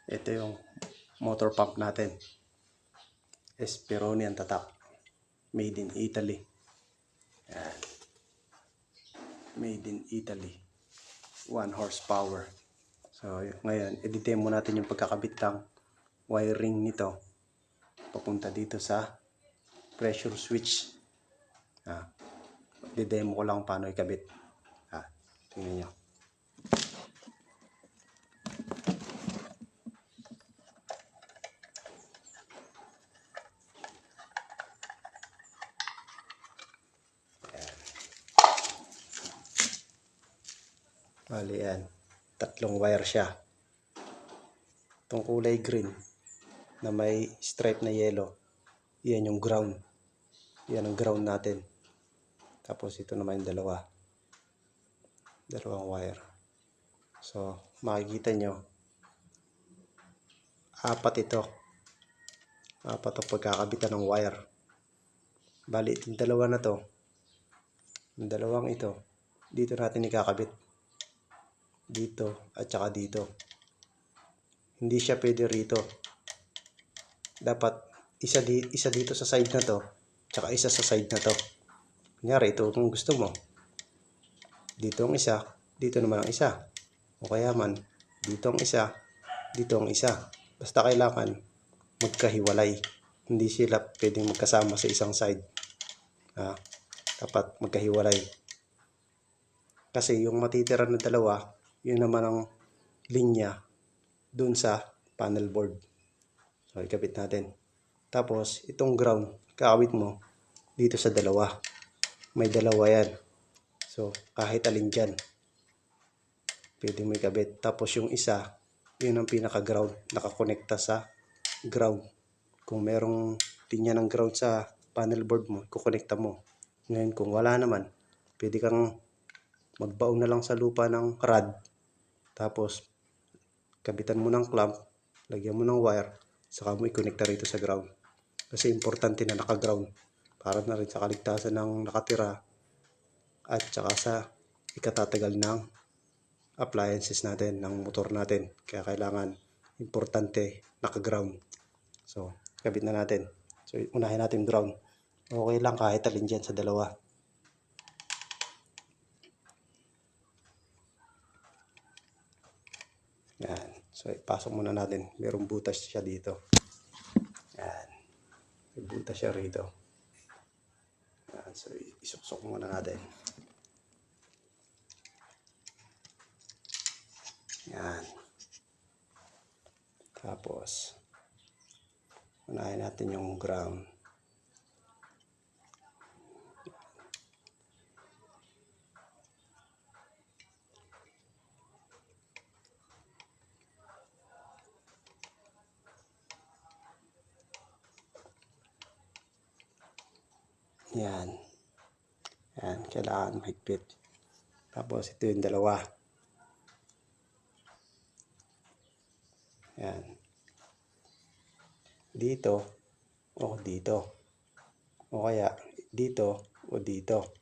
Ito yung motor pump natin. Esperoni ang tatak. Made in Italy. Yan. Made in Italy. 1 horsepower. So ngayon, i-demo natin yung pagkakabit ng wiring nito papunta dito sa pressure switch. I-demo ko lang paano ikabit. Tingnan nyo. Bali yan. 3 wire siya. Itong kulay green na may stripe na yellow. Yan yung ground. Yan ang ground natin. Tapos ito naman yung dalawang wire. So makikita nyo, apat ang pagkakabitan ng wire. Bali yung dalawa na to, yung dalawang ito, dito natin ikakabit. Dito at saka dito. Hindi siya pwede rito. Dapat isa dito sa side na to, tsaka isa sa side na to. Kunyari ito kung gusto mo. Dito ang isa, dito naman ang isa. O kaya man, dito ang isa, dito ang isa. Basta kailangan magkahiwalay. Hindi sila pwedeng magkasama sa isang side. Dapat magkahiwalay. Kasi yung matitira na dalawa, yun naman ang linya dun sa panel board. So ikabit natin. Tapos itong ground, kakabit mo dito sa dalawa. May dalawa yan. So kahit alin dyan, pwede mo ikabit. Tapos yung isa, yun ang pinaka ground, nakakonekta sa ground. Kung merong linya ng ground sa panel board mo, kukonekta mo. Ngayon kung wala naman, pwede kang magbaon na lang sa lupa ng rod. Tapos kabitan mo ng clamp, lagyan mo ng wire, saka mo i-connecta rito sa ground. Kasi importante na naka-ground para na rin sa kaligtasan ng nakatira at saka sa ikatatagal ng appliances natin, ng motor natin. Kaya kailangan importante naka-ground. So kabit na natin. So unahin natin ground. Okay lang kahit alin dyan sa dalawa. Yan. So ipasok muna natin. Merong butas siya dito. Yan. May butas siya rito. Yan. So isuksok muna natin. Yan. Tapos unahin natin yung ground. Yan. Yan. Kailangan mahigpit. Tapos ito yung dalawa. Yan. Dito o dito. O kaya dito o dito.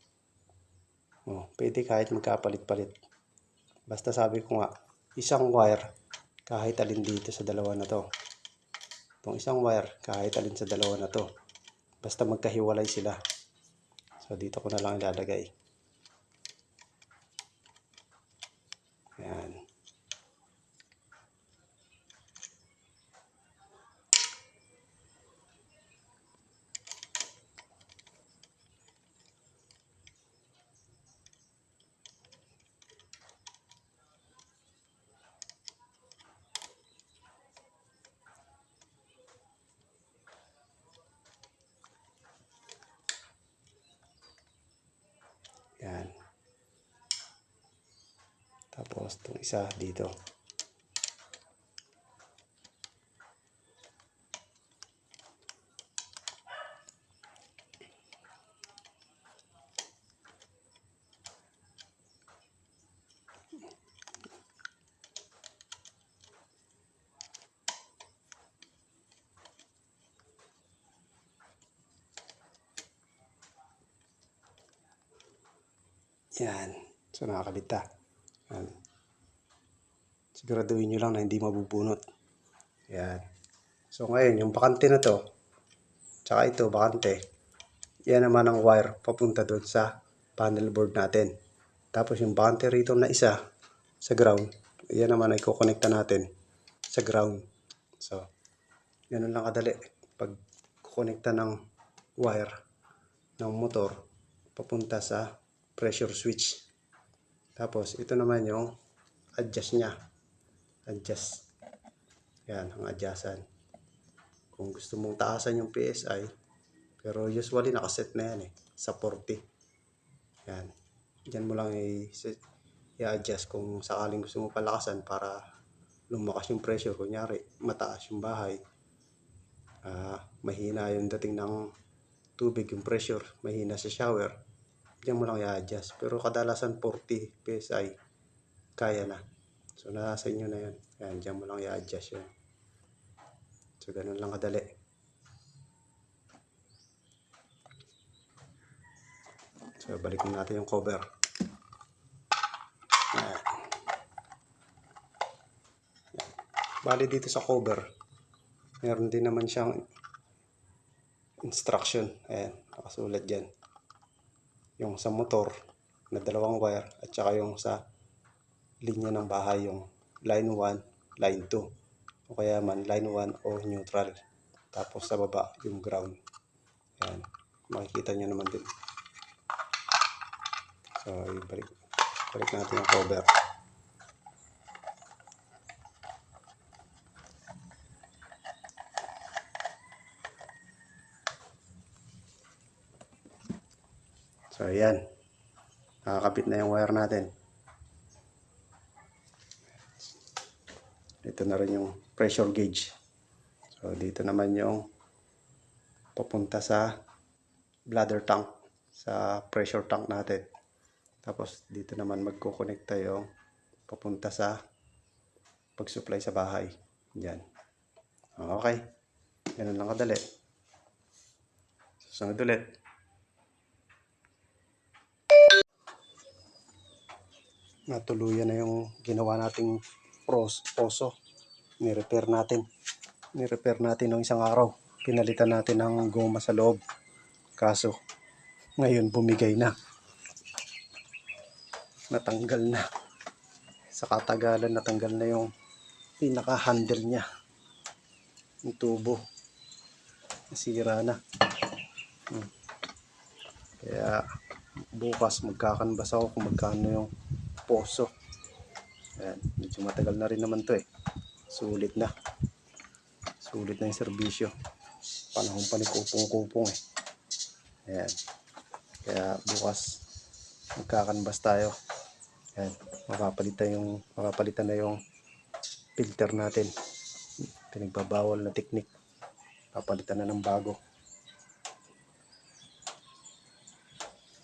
Pwede kahit magkapalit-palit. Basta sabi ko nga, isang wire kahit alin dito sa dalawa na to. Itong isang wire kahit alin sa dalawa na to. Basta magkahiwalay sila. So dito ko na lang ilalagay. Ayan. Yan. Tapos itong isa dito. Yan. So nakakabit na. Yan. Siguraduhin nyo lang na hindi mabubunot. Yan. So ngayon, yung bakante na to, tsaka ito, bakante, yan naman ang wire papunta doon sa panel board natin. Tapos yung bakante rito na isa sa ground, yan naman ay kukonekta natin sa ground. So, ganun lang kadali. Pag kukonekta ng wire ng motor, papunta sa pressure switch. Tapos, ito naman yung adjust niya. Adjust. Yan, ang adjustan. Kung gusto mong taasan yung PSI, pero usually nakaset na yan sa 40. Yan. Diyan mo lang i-adjust kung sakaling gusto mo palakasan para lumakas yung pressure. Kunyari, mataas yung bahay. Mahina yung dating ng tubig, yung pressure. Mahina sa shower. Diyan mo lang i-adjust. Pero kadalasan 40 PSI, kaya na. So, nasa inyo na yun. Yan, diyan mo lang i-adjust yun. So, ganun lang kadali. So, balikin natin yung cover. Yan. Bali dito sa cover, meron din naman siyang instruction. Ayan, nakasulat dyan. Yung sa motor na dalawang wire at saka yung sa linya ng bahay, yung line 1, line 2. O kaya man line 1 o neutral. Tapos sa baba yung ground. Ayan, makikita nyo naman din. So, balik natin yung cover. So, ayan. Nakakabit na yung wire natin. Ito na rin yung pressure gauge. So, dito naman yung papunta sa bladder tank, sa pressure tank natin. Tapos, dito naman magkukonekta yung papunta sa pag-supply sa bahay. Diyan. Okay. Ganun lang kadali. Susunod ulit. Natuluyan na yung ginawa nating poso. Ni-repair natin ng isang araw. Pinalitan natin ng goma sa loob. Kaso, ngayon bumigay na. Natanggal na. Sa katagalan, natanggal na yung pinaka-handle niya. Yung tubo. Nasira na. Kaya, bukas magkakanbas ako kung magkano yung poso. Ayan, medyo matagal na rin naman to Sulit na yung serbisyo. Panahon pa ni kupong-kupong Ayan. Kaya bukas magkakanbas tayo. Ayan, makapalitan na yung filter natin. Pinagbabawal na technique. Papalitan na ng bago.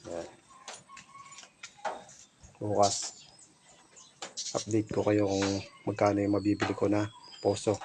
Ayan. Bukas update ko kayo kung magkano yung mabibili ko na poso.